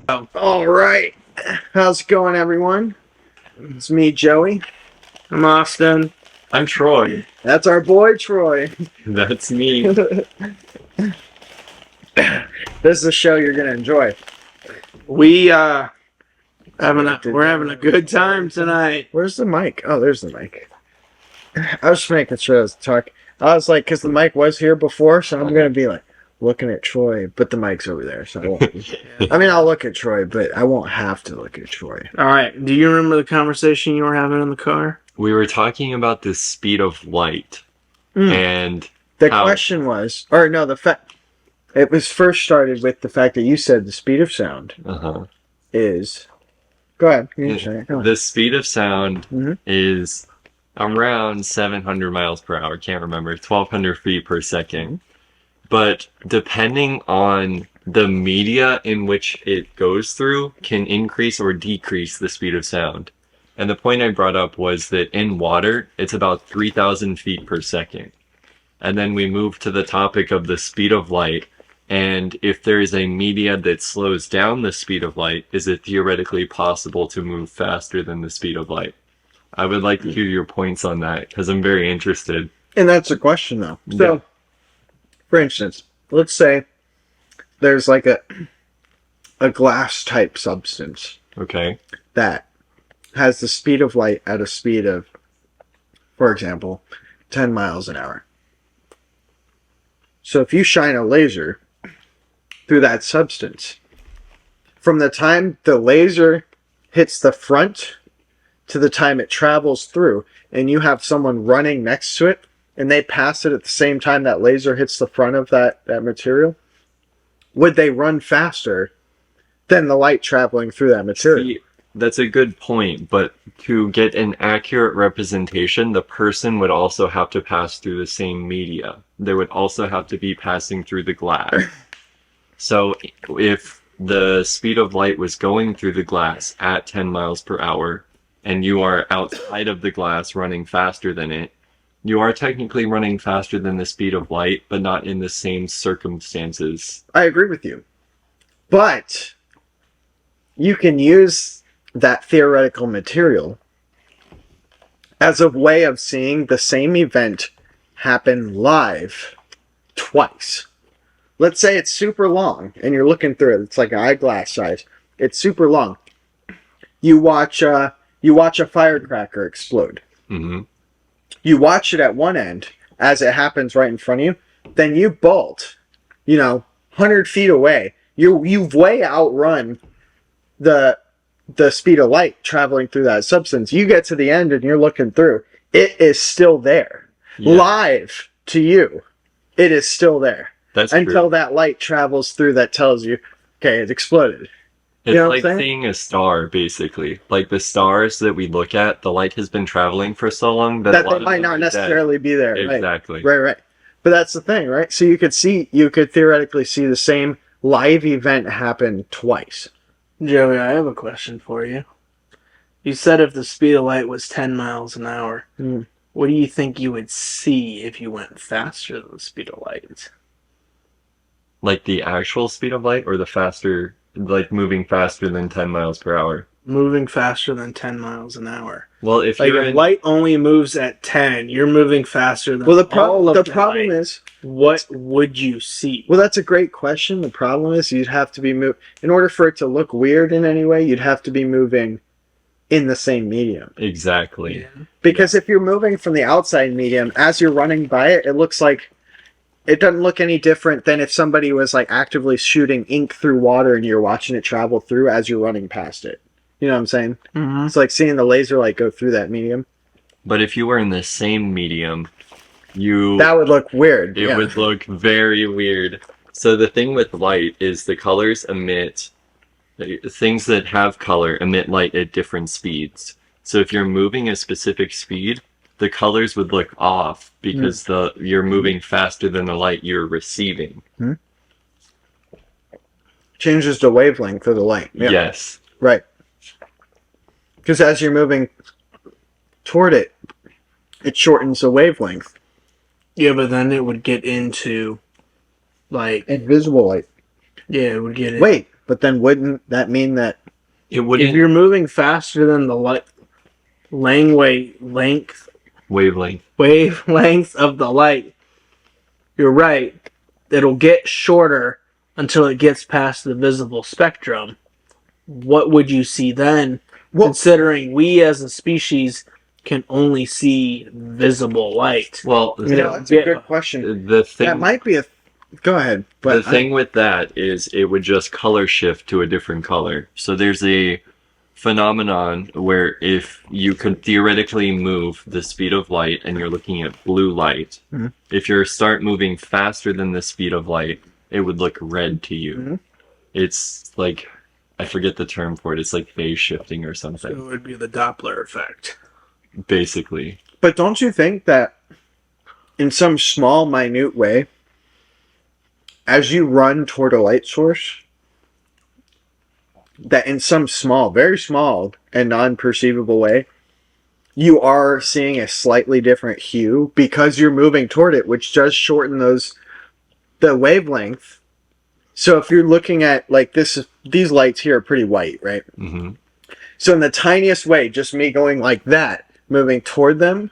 All right. How's it going, everyone? It's me, Joey. I'm Austin. I'm Troy. That's our boy, Troy. That's me. This is a show you're gonna enjoy. We're having a good time tonight. Where's the mic? Oh, there's the mic. I was just making sure I was talking. I was like, because the mic was here before, so I'm gonna be like looking at Troy, but the mic's over there, so I won't. I mean, I'll look at Troy, but I won't have to look at Troy. All right. Do you remember the conversation you were having in the car? We were talking about the speed of light. And the question was, or no, the fact it was first started with the fact that you said the speed of sound is. Go ahead. The speed of sound is around 700 miles per hour. Can't remember. 1,200 feet per second. But depending on the media in which it goes through can increase or decrease the speed of sound. And the point I brought up was that in water, it's about 3,000 feet per second. And then we move to the topic of the speed of light. And if there is a media that slows down the speed of light, is it theoretically possible to move faster than the speed of light? I would like to hear your points on that because I'm very interested. And that's a question, though. So, for instance, let's say there's like a glass type substance. Okay. That has the speed of light at a speed of, for example, 10 miles an hour. So if you shine a laser through that substance, from the time the laser hits the front to the time it travels through, and you have someone running next to it, and they pass it at the same time that laser hits the front of that material, would they run faster than the light traveling through that material? See, that's a good point, but to get an accurate representation, the person would also have to pass through the same media. They would also have to be passing through the glass. So if the speed of light was going through the glass at 10 miles per hour, and you are outside of the glass running faster than it, you are technically running faster than the speed of light, but not in the same circumstances. I agree with you. But you can use that theoretical material as a way of seeing the same event happen live twice. Let's say it's super long, and you're looking through it. It's like an eyeglass size. It's super long. You watch a firecracker explode. Mm-hmm. You watch it at one end as it happens right in front of you. Then you bolt, 100 feet away. You've way outrun the speed of light traveling through that substance. You get to the end and you're looking through. It is still there. Yeah. Live to you. It is still there. That's until true. That light travels through that tells you, okay, it exploded. It's like seeing a star, basically. Like the stars that we look at, the light has been traveling for so long that they might not necessarily be there. Exactly. Right. But that's the thing, right? So you could theoretically see the same live event happen twice. Joey, I have a question for you. You said if the speed of light was 10 miles an hour, what do you think you would see if you went faster than the speed of light? Like the actual speed of light or the faster, like moving faster than 10 miles per hour? Moving faster than 10 miles an hour. Well, if light only moves at 10, you're moving faster than the problem is, what would you see? Well, that's a great question. The problem is you'd have to be in order for it to look weird in any way, you'd have to be moving in the same medium. Exactly. Yeah. Because if you're moving from the outside medium, as you're running by it, it doesn't look any different than if somebody was like actively shooting ink through water and you're watching it travel through as you're running past it. You know what I'm saying? Mm-hmm. It's like seeing the laser light go through that medium. But if you were in the same medium, that would look weird. It would look very weird. So the thing with light is the colors emit, things that have color emit light at different speeds. So if you're moving a specific speed, the colors would look off because you're moving faster than the light you're receiving. Changes the wavelength of the light. Yeah. Yes. Right. Because as you're moving toward it, it shortens the wavelength. Yeah, but then it would get into, like... invisible light. Yeah, it would get in. Wait, But then wouldn't that mean that It If wouldn't you're moving faster than the wavelength of the light, you're right. It'll get shorter until it gets past the visible spectrum. What would you see then? Well- Considering we as a species can only see visible light. well You know, that's a good question. the thing That might be a. Go ahead. But the thing with that is it would just color shift to a different color. So there's a phenomenon where if you could theoretically move the speed of light and you're looking at blue light, Mhm. if you start moving faster than the speed of light, it would look red to you. Mhm. It's like, I forget the term for it. It's like phase shifting or So something, it would be the Doppler effect. basically. But don't you think that in some small, minute way, as you run toward a light source, that in some small, very small and non-perceivable way, you are seeing a slightly different hue because you're moving toward it, which does shorten the wavelength. So if you're looking at like this, these lights here are pretty white, right? Hmm. So in the tiniest way, just me going like that, moving toward them,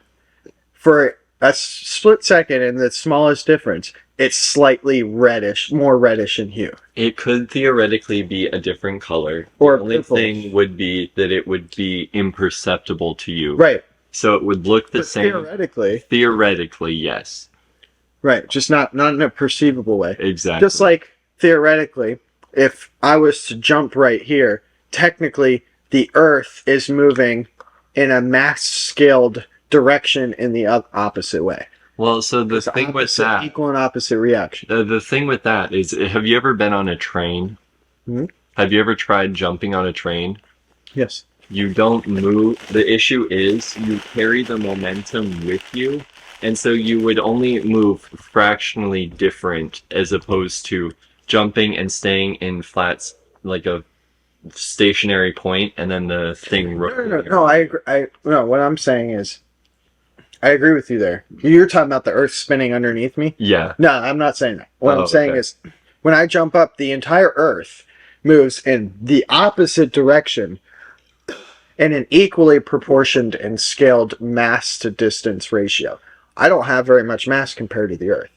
for a split second in the smallest difference, it's slightly reddish, more reddish in hue. It could theoretically be a different color. Or the only purple. thing would be that it would be imperceptible to you. Right. So it would look the But same. theoretically, Theoretically, yes. right, just not in a perceivable way. Exactly. Just like theoretically, if I was to jump right here, technically the Earth is moving in a mass-scaled direction in the opposite way. Well, so the It's thing with opposite- that, equal and opposite reaction. the thing with that is, have you ever been on a train? Mhm. Have you ever tried jumping on a train? Yes. You don't move. The issue is you carry the momentum with you, and so you would only move fractionally different as opposed to jumping and staying in flats like a stationary point, and then the thing. No, I agree. No, what I'm saying is, I agree with you there. You're talking about the Earth spinning underneath me. Yeah. No, I'm not saying that. What Oh, I'm saying okay. is, when I jump up, the entire Earth moves in the opposite direction in an equally proportioned and scaled mass to distance ratio. I don't have very much mass compared to the Earth.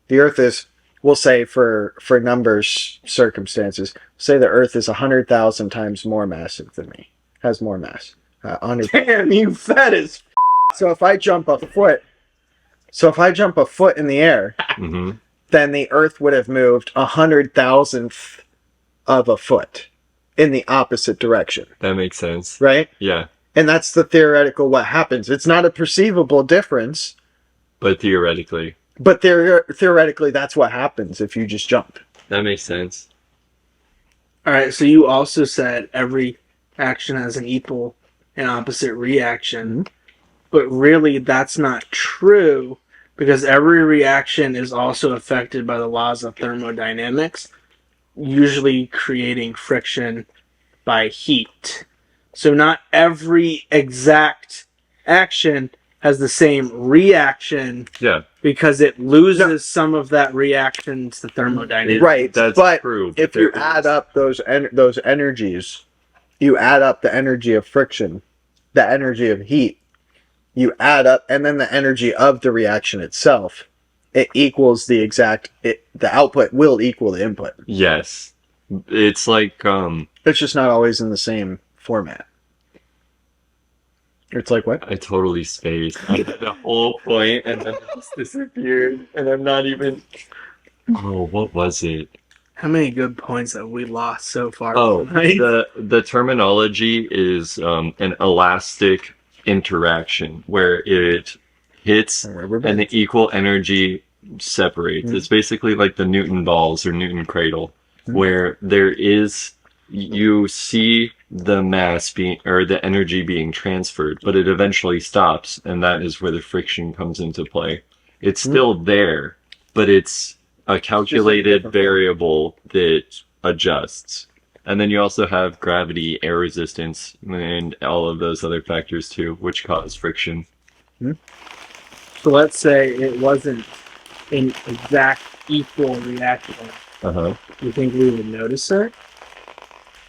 The Earth is, we'll say for numbers circumstances, say the Earth is 100,000 times more massive than me. Has more mass. 100. Damn, you fat as So if I jump a foot in the air, Hmm. then the Earth would have moved 100,000th of a foot in the opposite direction, That makes sense. right? Yeah, And that's the theoretical what happens. It's not a perceivable difference, but theoretically, but theoretically that's what happens if you just jump. that makes sense. Alright, so you also said every action has an equal and opposite reaction. But really, that's not true because every reaction is also affected by the laws of thermodynamics, usually creating friction by heat. So not every exact action has the same reaction Yeah, because it loses some of that reaction to thermodynamics. Right, that's but true. if you add up those energies, you add up the energy of friction, the energy of heat, you add up, and then the energy of the reaction itself, it equals the output will equal the input. Yes, it's like It's just not always in the same format. It's like what? I totally spaced. I had the whole point, and then it just disappeared, and I'm not even. Oh, what was it? How many good points have we lost so far Oh, tonight? the terminology is an elastic interaction where it hits and the equal energy separates. Mhm. It's basically like the Newton balls or Newton cradle, where you see the mass being or the energy being transferred, but it eventually stops, and that is where the friction comes into play. It's still there, but it's a calculated different form. variable that adjusts. And then you also have gravity, air resistance, and all of those other factors too, which cause friction. So let's say it wasn't an exact equal reaction. Uh-huh. You think we would notice it?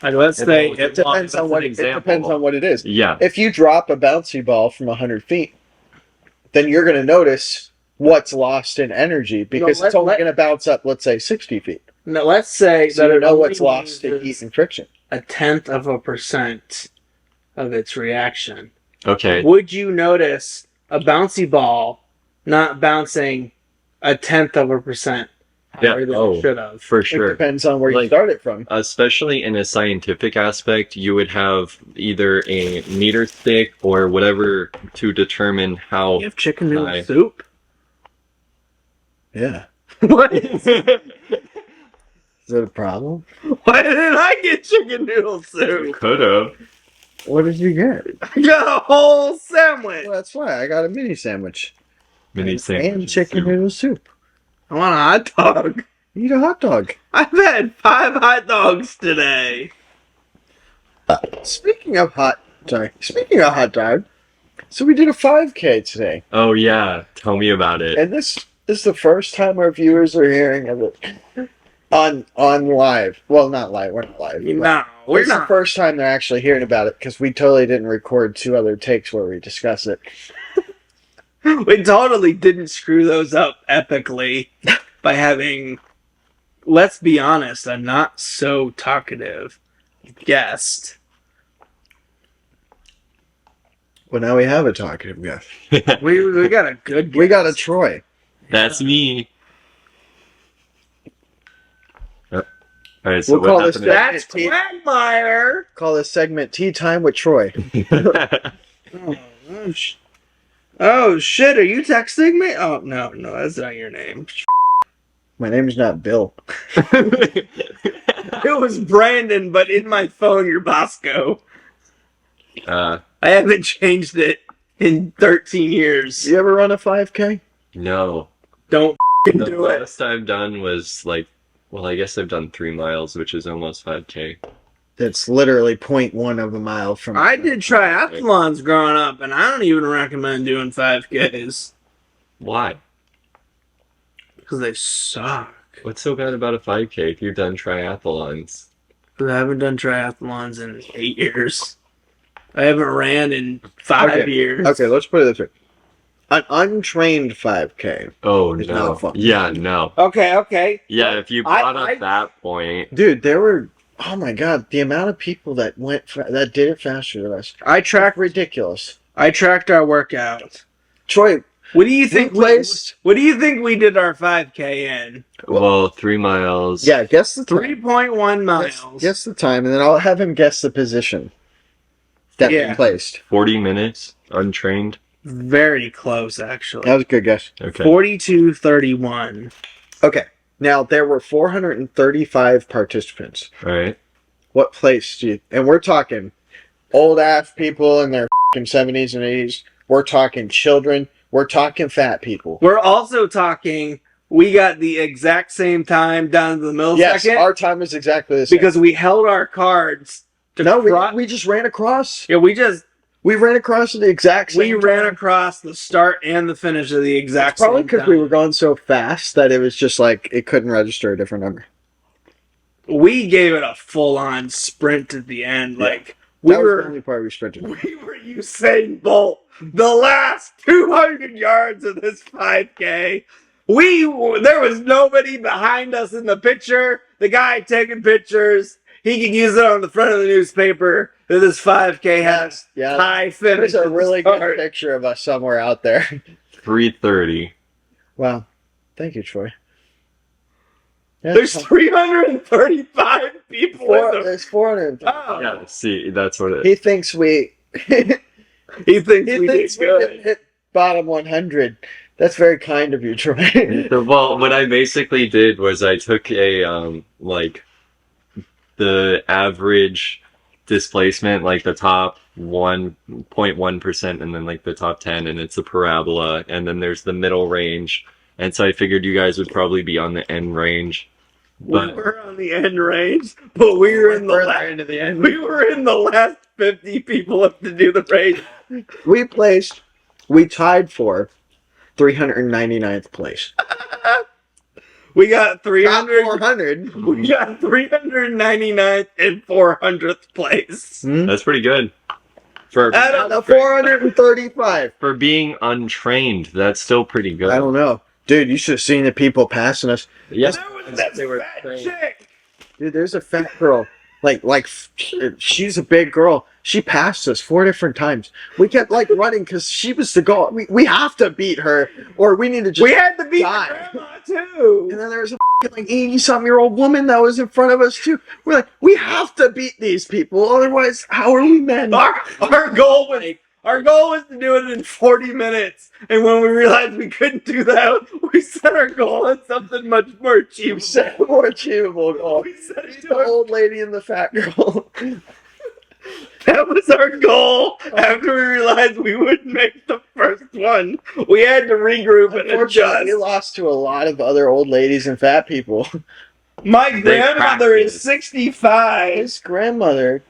Like, let's It say will- It depends that's on what an it depends example. on what it is. Yeah. If you drop a bouncy ball from 100 feet, then you're going to notice what's lost in energy because No, it's only let- going to bounce up, let's say, 60 feet. No, let's say So that you it know only what's lost in uses heat and friction. 0.1% of its reaction. Okay. Would you notice a bouncy ball not bouncing 0.1% Yeah. higher than Oh, it should have? for It sure. depends on where you Like- start it from. Especially in a scientific aspect, you would have either a meter stick or whatever to determine how. You have chicken noodle Hi. soup? Yeah. What? Is that a problem? Why didn't I get chicken noodle soup? Could have. What did you get? I got a whole sandwich. Well, that's why I got a mini sandwich. Mini and, sandwich and chicken soup. noodle soup. I want a hot dog. Eat a hot dog. I've had 5 hot dogs today. Speaking of hot dog, so we did a 5K today, Oh yeah, tell me about it. and this is the first time our viewers are hearing of it on live. Well, not live. We're not live. but No, we're it's the not. first time they're actually hearing about it because we totally didn't record 2 other takes where we discuss it. We totally didn't screw those up epically by having, let's be honest, a not so talkative guest. Well, now we have a talkative guest. We got a good guest. We got a Troy. That's me. Yep. All right, so We'll call what this happened? That's Quagmire. Call this segment Tea Time with Troy. Oh shit! Are you texting me? Oh no, that's not your name. My name's not Bill. It was Brandon, but in my phone, you're Bosco. I haven't changed it in 13 years. You ever run a 5K? no. Don't The do it. last I've done was like, well, I guess I've done 3 miles, which is almost 5K. That's literally 0.1 of a mile from. I did triathlons growing up, and I don't even recommend doing 5Ks Why? because they suck. What's so bad about a 5K if you've done triathlons? I haven't done triathlons in 8 years. I haven't ran in 5 years. Okay, let's put it this way. An untrained 5K. Oh It's no. not fun. Yeah, no. Okay. Yeah, if you I- brought up I- that point, Dude, there were. Oh my god, the amount of people that that did it faster than us. I tracked Ridiculous. our workout. Troy, What do you think? we placed. What do you think we did our 5K in? well, 3 miles. Yeah, guess the time. 3.1 miles. Guess the time, and then I'll have him guess the position that we Yeah. placed. 40 minutes, untrained. Very close, actually. That was a good guess. Okay. 42:31. Okay, now there were 435 participants. All right. What place do you? And we're talking old ass people in their f***ing 70s and 80s. We're talking children. We're talking fat people. We're also talking. We got the exact same time down to the millisecond Yes, our time is exactly the same. because we held our cards. To no, cro- we just ran across. yeah, We ran across at the exact same we ran time. across the start and the finish of the exact It's probably same because time. we were going so fast that it was just like it couldn't register a different number. We gave it a full-on sprint at the end. Yeah. Like we That was the were. only part we sprinted. We were Usain Bolt. The last 200 yards of this 5K. There was nobody behind us in the picture. The guy taking pictures, he could use it on the front of the newspaper that this 5K has Yeah, high finish. there's a at the really start. good picture of us somewhere out there. 3:30. Wow, thank you, Troy. Yeah, There's 335 people in the. there's 400. Oh, Yeah, see, that's what it He thinks we. he thinks He we thinks did we good. didn't hit bottom 100. That's very kind of you, Troy. Well, what I basically did was I took a like the average displacement, like the top 1.1%, and then like the top 10, and it's a parabola, and then there's the middle range, and so I figured you guys would probably be on the end range. We But were on the end range, but we were in the Further last. into the end. We were in the last 50 people up to do the race. We tied for 399th place. We got Top 300. 400. We got 399th and 400th place. That's pretty good. For Out of 435. for being untrained, that's still pretty good. I don't know. Dude, you should have seen the people passing us. Yes, There was that they were fat trained. chick. Dude, there's a fat girl. She's a big girl. She passed us 4 different times. We kept running because she was the goal. We have to beat her, or we need to just. We had to beat die. Grandma too. And then there was a 80-something-year-old woman that was in front of us too. We're like, we have to beat these people, otherwise, how are we men? Our goal was to do it in 40 minutes, and when we realized we couldn't do that, we set our goal at something much more We achievable. set a more achievable goal. We set it The to old lady and the fat girl. That was our goal. After we realized we wouldn't make the first one, we had to regroup and Unfortunately, we adjust. lost to a lot of other old ladies and fat people. My grandmother is practiced. 65. His grandmother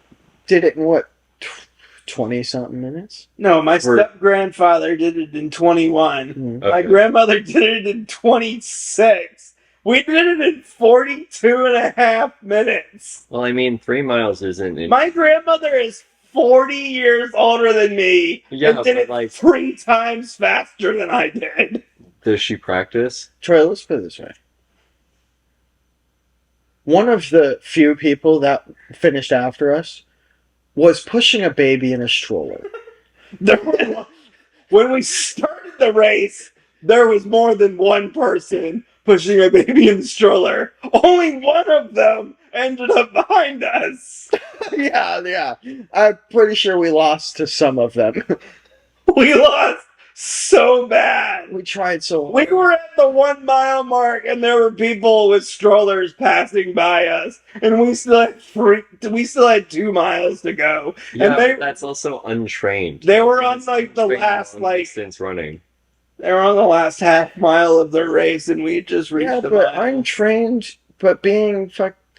did it in what, 20-something minutes? No, my For- step grandfather did it in 21. Mhm. My Okay. grandmother did it in 26. We did it in 42 and a half minutes. Well, I mean, 3 miles isn't. My grandmother is 40 years older than me Yeah, and did but, it like- 3 times faster than I did. Does she practice? Troy, let's put it this way. One of the few people that finished after us was pushing a baby in a stroller. When we started the race, there was more than one person pushing a baby in the stroller. Only one of them ended up behind us. yeah. I'm pretty sure we lost to some of them. We lost so bad. We tried so We hard. were at the 1 mile mark, and there were people with strollers passing by us, and we still had 2 miles to go. Yeah, they- but that's also untrained. They were on It's the trained last long like distance running. they were on the last half mile of the race, and we just reached Yeah, the but mile. I'm trained, but being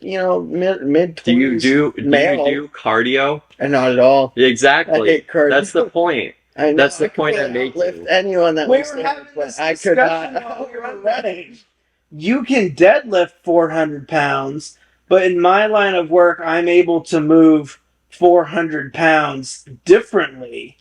mid Do you 20s do male, you do cardio? and not at all. I Exactly. hate cardio. That's the point. I know, that's the I point could I'm making. Lift anyone that We was were there, having but this I could discussion not. while we were running. You can deadlift 400 pounds, but in my line of work, I'm able to move 400 pounds differently.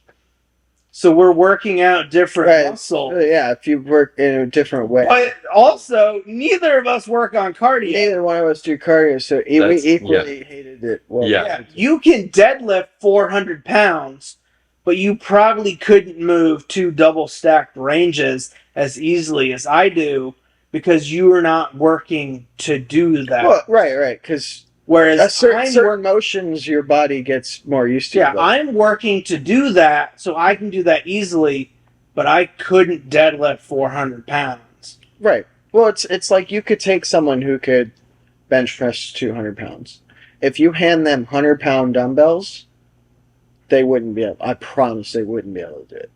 So we're working out different Right. muscles. Yeah, if you work in a different way. But also, neither of us work on cardio. Neither one of us do cardio, so we That's- equally hated it. Well, Yeah. Yeah, you can deadlift 400 pounds, but you probably couldn't move 2 double stacked ranges as easily as I do because you are not working to do that. Well, right, because Whereas certain motions your body gets more used to. yeah, but- I'm working to do that, so I can do that easily, but I couldn't deadlift 400 pounds. right. Well, it's like you could take someone who could bench press 200 pounds. If you hand them 100-pound dumbbells, they wouldn't be able. I promise they wouldn't be able to do it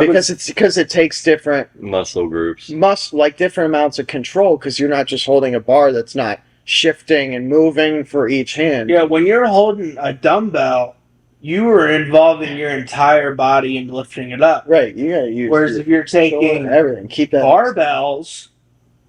because it takes different Muscle groups. different amounts of control because you're not just holding a bar that's not shifting and moving for each hand. yeah, when you're holding a dumbbell, you are involving your entire body in lifting it up. Right. You gotta use. Whereas your if you're shoulder taking and everything, keep that barbells,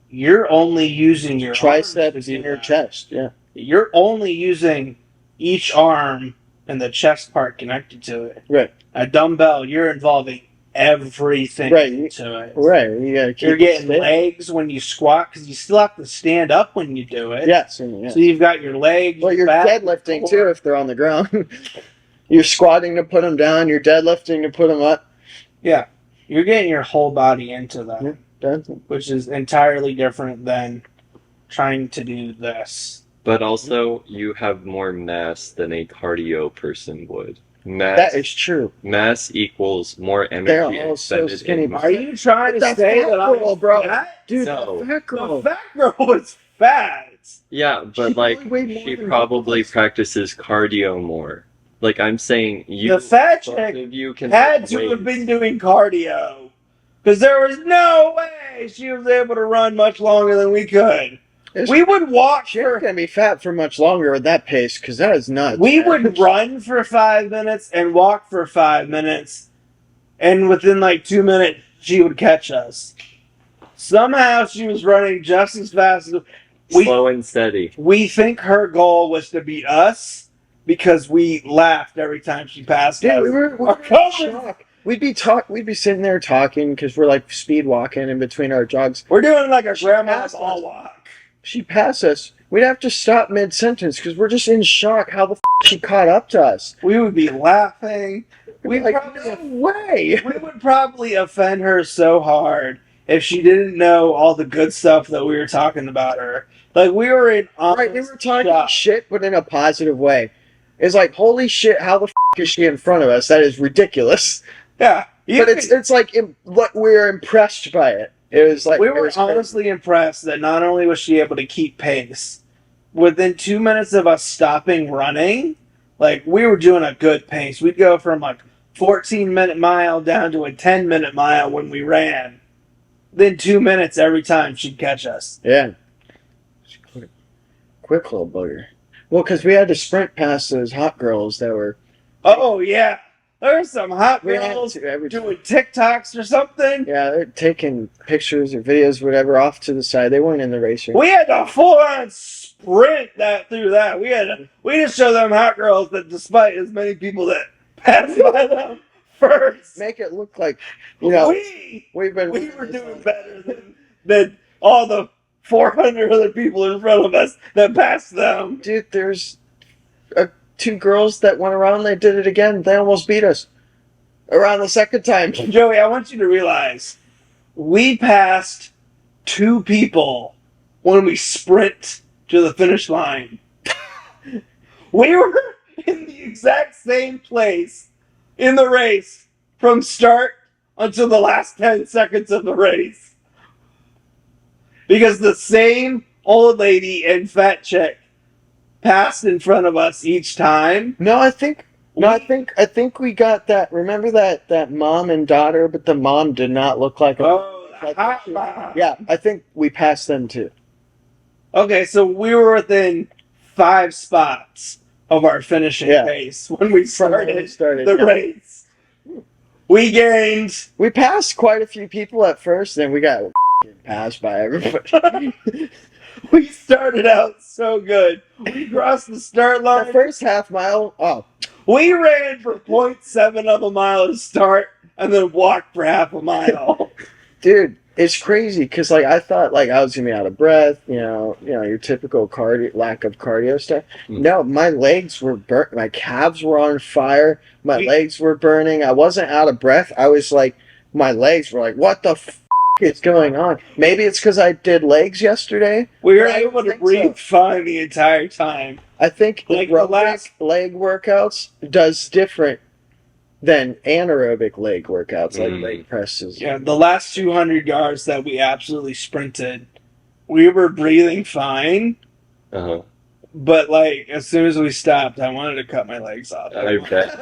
you're only using your arms to triceps do in your that. chest. Yeah. You're only using each arm and the chest part connected to it. Right. A dumbbell, you're involving everything Right. into it. Right. You gotta keep. You're it getting still. legs when you squat because you still have to stand up when you do it. Yes. And, yeah. So you've got your legs. Well, you're back, deadlifting core. too if they're on the ground. You're squatting to put them down. You're deadlifting to put them up. Yeah, you're getting your whole body into that, Yeah. That's- which is entirely different than trying to do this. But also, you have more mass than a cardio person would. Mass, That is true. mass equals more They're energy all so expended skinny. in Are you trying to That say fat that I'm girl, bro. fat? Dude, No. the fat girl. The fat girl was fat. Yeah, but She like probably weighed more she than probably both of us. practices cardio more. Like I'm saying, you The fat both chick of you can had lift to have weights. been doing cardio because there was no way she was able to run much longer than we could. It's- We would walk She ain't for. gonna be fat for much longer at that pace because that is nuts. We man. would run for 5 minutes and walk for 5 minutes, and within like 2 minutes, she would catch us. Somehow she was running just as fast as we. Slow and steady. We think her goal was to beat us because we laughed every time she passed Dude, us. we were Our in coach- shock. We'd be sitting there talking because we're like speed walking in between our jogs. We're doing like a She grandma's passed us. all walk. She passed us. We'd have to stop mid sentence because we're just in shock how the she caught up to us. We would be laughing. We We like, probably no way. we would probably offend her so hard if she didn't know all the good stuff that we were talking about her. Like we were in Right, they were talking shock. shit, but in a positive way. It's like, holy shit, how the is she in front of us? That is ridiculous. Yeah, you But it's like what we were impressed by it. It was like we it were was crazy. honestly impressed that not only was she able to keep pace, within 2 minutes of us stopping running, like we were doing a good pace. We'd go from like 14-minute mile down to a 10-minute mile when we ran. Then 2 minutes every time she'd catch us. Yeah. Quick little bugger. Well, because we had to sprint past those hot girls that were. Oh yeah, there's some hot We had girls to every time. doing TikToks or something. Yeah, they're taking pictures or videos, whatever, off to the side. They weren't in the race. We had to full-on sprint that through that. We just show them hot girls that despite as many people that pass by them first, Make it look like, you know, we we've been. were doing better than all the 400 other people in front of us that passed them. Dude, there's two girls that went around. They did it again. They almost beat us around the second time. Joey, I want you to realize we passed 2 people when we sprint to the finish line. We were in the exact same place in the race from start until the last 10 seconds of the race. Because the same old lady and fat chick passed in front of us each time. I think we got that. Remember that mom and daughter, but the mom did not look like a. Oh, the hot mom. Yeah, I think we passed them too. Okay, so we were within 5 spots of our finishing pace when we From when we started yeah. the race. We gained. We passed quite a few people at first, then we got passed by everybody. We started out so good. We crossed the start The line. first half mile, We ran for 0.7 of a mile to start and then walked for half a mile. dude, it's crazy because like I thought like I was gonna be out of breath, you know your typical lack of cardio stuff. Mm. No, my legs were burnt, my calves were on fire, my We- legs were burning. I wasn't out of breath. I was like, my legs were like, what the is going on? Maybe it's because I did legs yesterday. We were I don't able to think breathe so. fine the entire time. I think Like the aerobic last- leg workouts does different than anaerobic leg workouts like Mm. leg presses. Yeah, the last 200 yards that we absolutely sprinted, we were breathing fine, Uh-huh. but like as soon as we stopped, I wanted to cut my legs off. I bet.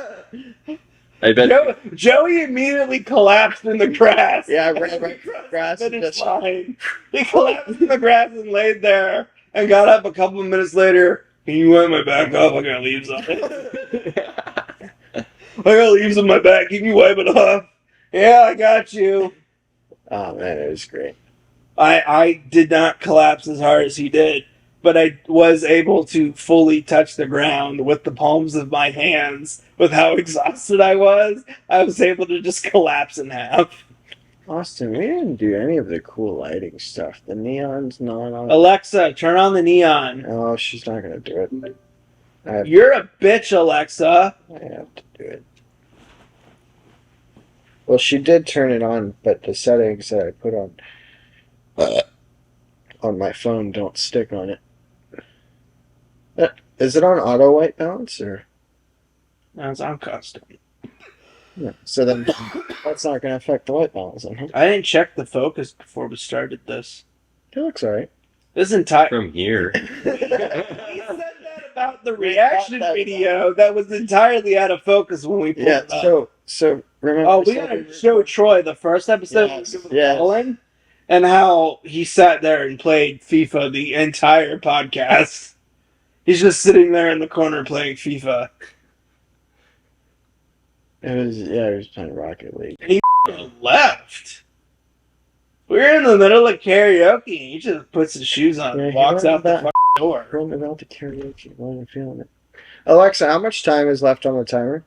I bet. Joey immediately collapsed in the grass. Yeah, I ran right across the grass and finish just- line. He collapsed in the grass and laid there and got up a couple of minutes later. Can you wipe my back off? I got leaves on it. I got leaves on my back. Can you wipe it off? Yeah, I got you. Oh man, it was great. I did not collapse as hard as he did, but I was able to fully touch the ground with the palms of my hands with how exhausted I was. I was able to just collapse in half. Austin, we didn't do any of the cool lighting stuff. The neon's not on. Alexa, turn on the neon. Oh, she's not gonna do it. You're a bitch, Alexa. I have to do it. Well, she did turn it on, but the settings that I put on my phone don't stick on it. Is it on auto white balance or? No, it's on custom. Yeah. So then that's not going to affect the white balance. Then, huh? I didn't check the focus before we started this. It looks alright. This entire. From here. He said that about the reaction video that was entirely out of focus when we pulled Yeah. it up. So remember. Oh, we gotta show Troy the first episode Yes, with yes. Colin, and how he sat there and played FIFA the entire podcast. He's just sitting there in the corner playing FIFA. It was playing Rocket League. Left. We're in the middle of karaoke, and he just puts his shoes on Yeah, and he walks learned out the that. fucking door. Going about the karaoke. Well, I'm feeling it. Alexa, how much time is left on the timer?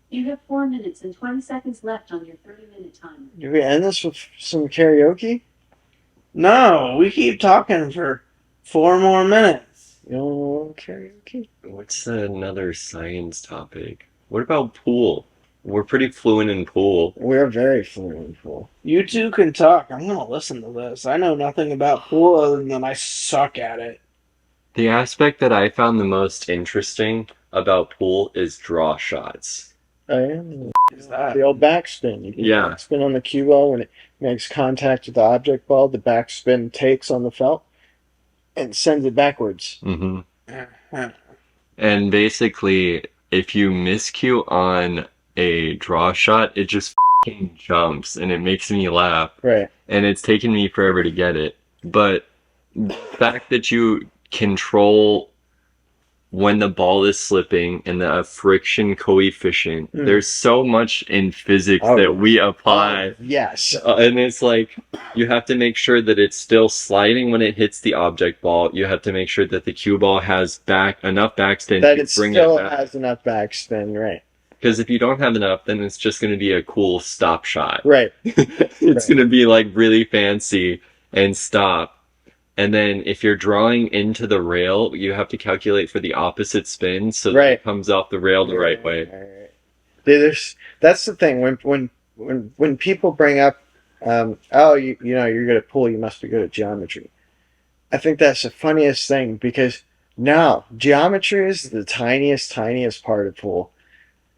You have 4 minutes and 20 seconds left on your 30-minute timer. Do we end this with some karaoke? No, we keep talking for 4 more minutes. You don't want karaoke? What's another science topic? What about pool? We're pretty fluent in pool. We're very fluent in pool. You two can talk. I'm gonna listen to this. I know nothing about pool other than I suck at it. The aspect that I found the most interesting about pool is draw shots. I am. Is that? The old backspin. You can Yeah. backspin on the cue ball when it makes contact with the object ball. The backspin takes on the felt and sends it backwards. Mm-hmm. Uh-huh. And basically, if you miscue on a draw shot, it just f***ing jumps and it makes me laugh. Right. And it's taken me forever to get it. But the fact that you control when the ball is slipping and the friction coefficient, there's so much in physics that we apply. Yes. And it's like, you have to make sure that it's still sliding when it hits the object ball. You have to make sure that the cue ball has enough backspin That to it bring still it back. has enough backspin. Right. Because if you don't have enough, then it's just going to be a cool stop shot. Right. It's going to be like really fancy and stop. And then if you're drawing into the rail, you have to calculate for the opposite spin so that Right. it comes off the rail the right way. Right. That's the thing when people bring up, oh, you know, you're good at pool, you must be good at geometry. I think that's the funniest thing because no, geometry is the tiniest part of pool.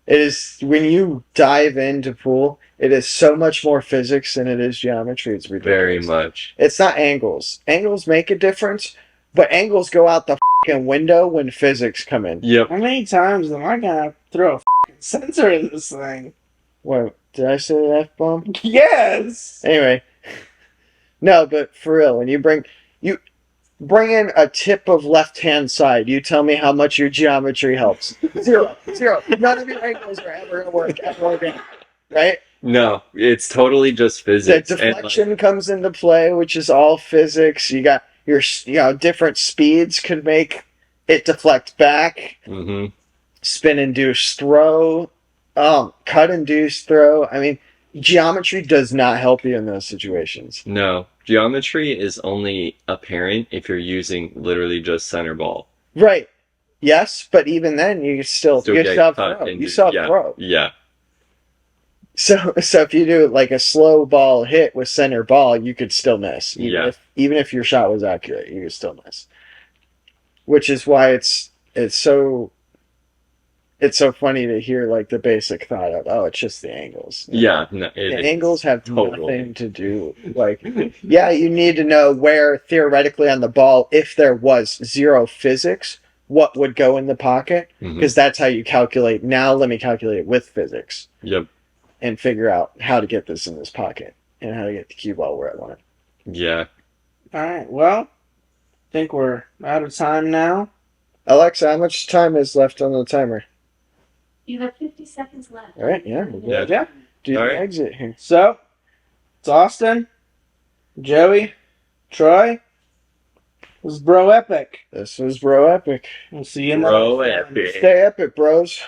It is when you dive into pool, it is so much more physics than it is geometry. It's ridiculous. Very much. It's not angles. Angles make a difference, but angles go out the fucking window when physics come in. Yep. How many times am I gonna have to throw a fucking sensor in this thing? What, did I say the F-bomb? Yes! Anyway. No, but for real, when you bring in a tip of left-hand side, you tell me how much your geometry helps. Zero. None of your angles are ever going to work ever again. Right? No, it's totally just The physics. deflection comes into play, which is all physics. You got different speeds could make it deflect back. Mm-hmm. Spin-induced throw. Cut-induced throw. I mean, geometry does not help you in those situations. No, geometry is only apparent if you're using literally just center ball. Right. Yes, but even then, you still So you get still have cut throw. into- You still have yeah, throw. Yeah. So if you do like a slow ball hit with center ball, you could still miss. Even if your shot was accurate, you could still miss. Which is why it's so funny to hear like the basic thought of, oh, it's just the angles. Yeah. No, The angles have totally. nothing to do. Like, yeah, you need to know where theoretically on the ball, if there was zero physics, what would go in the pocket, because that's how you calculate. Now let me calculate it with physics. Yep. And figure out how to get this in this pocket and how to get the cue ball where I want it. Yeah. Alright, well, I think we're out of time now. Alexa, how much time is left on the timer? You have 50 seconds left. All right, yeah. Yeah. Do All the right. exit here. So, it's Austin, Joey, Troy. This is Bro Epic. This was Bro Epic. We'll see you in Bro the Epic. Stay epic, bros.